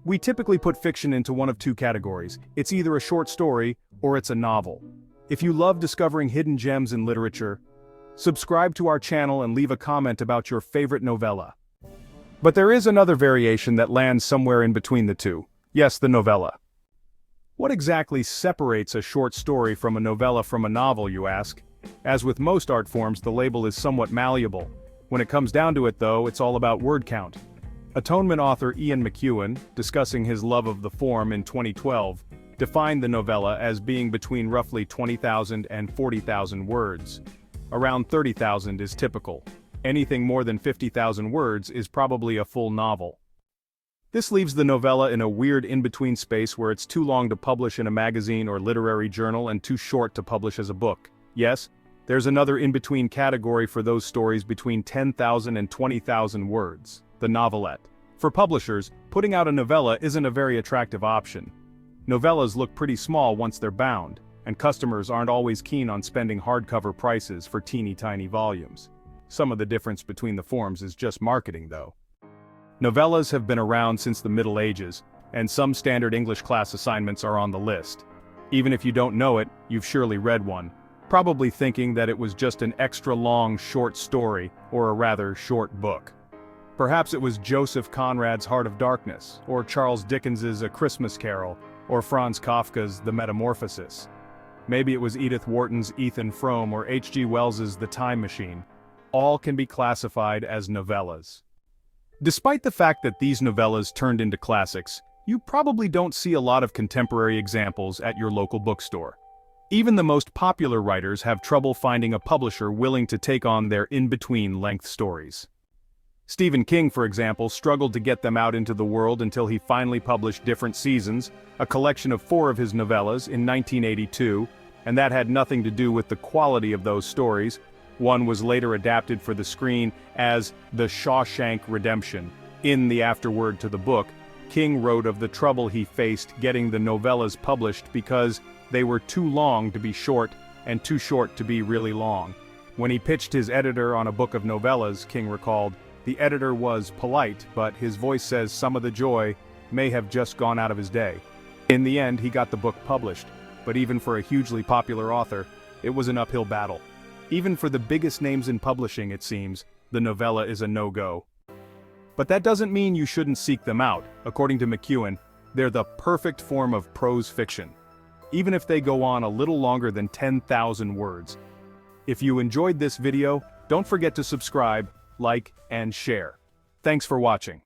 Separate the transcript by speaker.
Speaker 1: We typically put fiction into one of two categories. It's either a short story or it's a novel. If you love discovering hidden gems in literature, subscribe to our channel and leave a comment about your favorite novella. But there is another variation that lands somewhere in between the two. Yes, the novella. What exactly separates a short story from a novella from a novel, you ask? As with most art forms, the label is somewhat malleable. When it comes down to it though, it's all about word count. Atonement author Ian McEwan, discussing his love of the form in 2012, defined the novella as being between roughly 20,000 and 40,000 words. Around 30,000 is typical. Anything more than 50,000 words is probably a full novel. This leaves the novella in a weird in-between space where it's too long to publish in a magazine or literary journal and too short to publish as a book. Yes, there's another in-between category for those stories between 10,000 and 20,000 words, the novelette. For publishers, putting out a novella isn't a very attractive option. Novellas look pretty small once they're bound, and customers aren't always keen on spending hardcover prices for teeny-tiny volumes. Some of the difference between the forms is just marketing though. Novellas have been around since the Middle Ages, and some standard English class assignments are on the list. Even if you don't know it, you've surely read one, probably thinking that it was just an extra long short story, or a rather short book. Perhaps it was Joseph Conrad's Heart of Darkness, or Charles Dickens's A Christmas Carol, or Franz Kafka's The Metamorphosis. Maybe it was Edith Wharton's Ethan Frome or H.G. Wells's The Time Machine. All can be classified as novellas. Despite the fact that these novellas turned into classics, you probably don't see a lot of contemporary examples at your local bookstore. Even the most popular writers have trouble finding a publisher willing to take on their in-between length stories. Stephen King, for example, struggled to get them out into the world until he finally published Different Seasons, a collection of 4 of his novellas, in 1982, and that had nothing to do with the quality of those stories. One was later adapted for the screen as The Shawshank Redemption. In the afterword to the book, King wrote of the trouble he faced getting the novellas published because they were too long to be short and too short to be really long. When he pitched his editor on a book of novellas, King recalled, the editor was polite, but his voice says some of the joy may have just gone out of his day. In the end, he got the book published, but even for a hugely popular author, it was an uphill battle. Even for the biggest names in publishing, it seems, the novella is a no-go. But that doesn't mean you shouldn't seek them out. According to McEwan, they're the perfect form of prose fiction, even if they go on a little longer than 10,000 words. If you enjoyed this video, don't forget to subscribe, like, and share. Thanks for watching.